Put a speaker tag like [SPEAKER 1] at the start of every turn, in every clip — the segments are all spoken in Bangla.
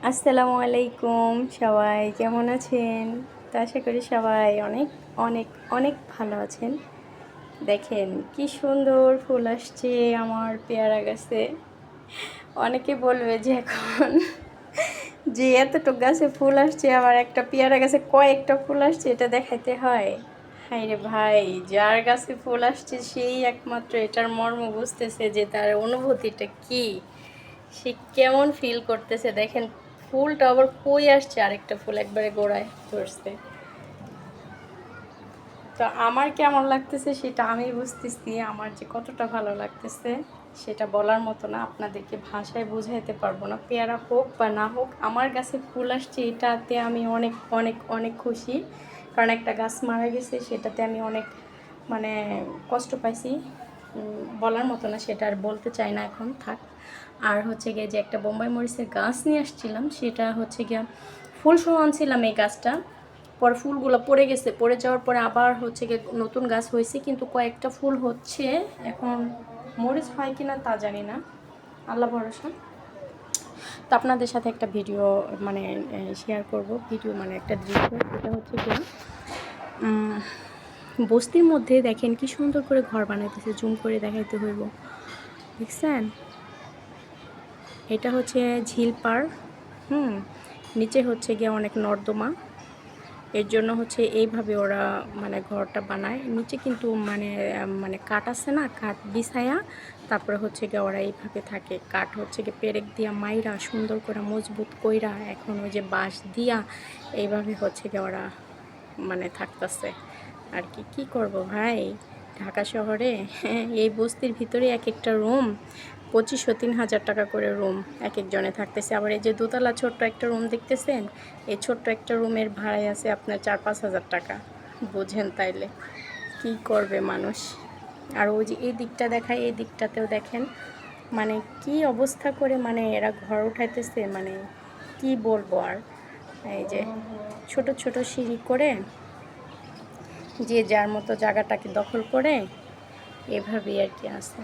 [SPEAKER 1] আসসালামু আলাইকুম, সবাই কেমন আছেন? তো আশা করি সবাই অনেক অনেক অনেক ভালো আছেন। দেখেন কি সুন্দর ফুল আসছে আমার পেয়ারা গাছে। অনেকে বলবে যে এখন যে এতটুকু গাছে ফুল আসছে, আবার একটা পেয়ারা গাছে কয়েকটা ফুল আসছে, এটা দেখাইতে হয়? হায় রে ভাই, যার গাছে ফুল আসছে সেই একমাত্র এটার মর্ম বুঝতেছে যে তার অনুভূতিটা কি, সে কেমন ফিল করতেছে। দেখেন ফুলটা আবার কই আসছে, আরেকটা ফুল একবারে গোড়ায় ধরছে। তো আমার কেমন লাগতেছে সেটা আমি বুঝতেছি, আমার যে কতটা ভালো লাগতেছে সেটা বলার মতো না, আপনাদেরকে ভাষায় বোঝাইতে পারবো না। পেয়ারা হোক বা না হোক, আমার গাছে ফুল আসছে এটাতে আমি অনেক অনেক অনেক খুশি। কারণ একটা গাছ মারা গেছে, সেটাতে আমি অনেক মানে কষ্ট পাইছি, বলার মতো না, সেটা আর বলতে চাই না, এখন থাক। আর হচ্ছে গিয়ে যে একটা বোম্বাই মরিচের গাছ নিয়ে আসছিলাম, সেটা হচ্ছে গিয়ে ফুল সহ আনছিলাম এই গাছটা, পরে ফুলগুলো পড়ে গেছে, পড়ে যাওয়ার পরে আবার হচ্ছে গিয়ে নতুন গাছ হয়েছে, কিন্তু কয়েকটা ফুল হচ্ছে। এখন মরিচ হয় কি না তা জানি না, আল্লাহ ভরসা। তো আপনাদের সাথে একটা ভিডিও মানে শেয়ার করব, ভিডিও মানে একটা দৃশ্য। সেটা হচ্ছে কি, বস্তির মধ্যে দেখেন কি সুন্দর করে ঘর বানাইতেছে, জুম করে দেখাইতে হইব, দেখছেন? এটা হচ্ছে ঝিল পার, নিচে হচ্ছে গিয়ে অনেক নর্দমা, এর জন্য হচ্ছে এইভাবে ওরা মানে ঘরটা বানায়। নিচে কিন্তু মানে মানে কাঠ আছে না, কাঠ বিছায়া তারপরে হচ্ছে গিয়ে ওরা এইভাবে থাকে। কাঠ হচ্ছে গিয়ে পেরেক দিয়া মাইরা সুন্দর করে মজবুত কইরা এখন ওই যে বাঁশ দিয়া এইভাবে হচ্ছে গিয়ে ওরা মানে থাকতেছে আর কি। কি করব ভাই, ঢাকা শহরে এই বস্তির ভিতরে এক একটা রুম 2500-3000 টাকা করে রুম এক একজনে থাকতেছে। আবার এই যে দোতলা ছোট্ট একটা রুম দেখতেছেন, এই ছোট্ট একটা রুমের ভাড়াই আছে আপনার 4-5 হাজার টাকা। বোঝেন তাইলে কি করবে মানুষ। আর ওই যে এই দিকটা দেখায়, এই দিকটাতেও দেখেন মানে কি অবস্থা করে মানে এরা ঘর উঠাইতেছে, মানে কি বলবো আর। এই যে ছোট ছোট সিঁড়ি করে যে যার মতো জায়গাটাকে দখল করে এভাবেই আর কি আছে।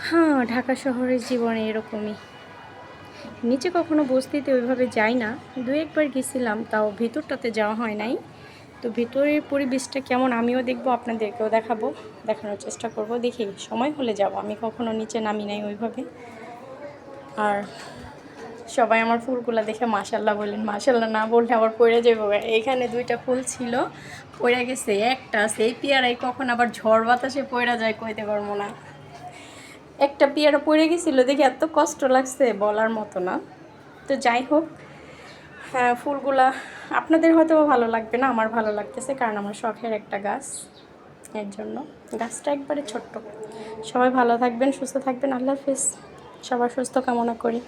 [SPEAKER 1] হ্যাঁ, ঢাকা শহরের জীবনে এরকমই। নিচে কখনো বস্তিতে ওইভাবে যাই না, দু একবার গেছিলাম, তাও ভিতরটাতে যাওয়া হয় নাই। তো ভিতরের পরিবেশটা কেমন আমিও দেখবো, আপনাদেরকেও দেখাবো, দেখানোর চেষ্টা করব। দেখি সময় হলে যাব, আমি কখনো নিচে নামি নাই ওইভাবে। আর সবাই আমার ফুলগুলো দেখে মাশাল্লাহ বলেন, মাশাল্লাহ না বললে আবার পড়ে যাবো। এখানে 2টা ফুল ছিল, পড়ে গেছে একটা, সেই পেয়ারাই কখন আবার ঝড় বাতাসে পড়ে যায় কইতে পারবো না। একটা পেয়ারা পড়ে গেছিলো দেখে এত কষ্ট লাগছে বলার মতো না। তো যাই হোক, হ্যাঁ ফুলগুলা আপনাদের হয়তো ভালো লাগবে না, আমার ভালো লাগতেছে, কারণ আমার শখের একটা গাছ, এর জন্য। গাছটা একবারে ছোট্ট। সবাই ভালো থাকবেন, সুস্থ থাকবেন, আল্লাহ হাফেজ। সবার সুস্থ কামনা করি।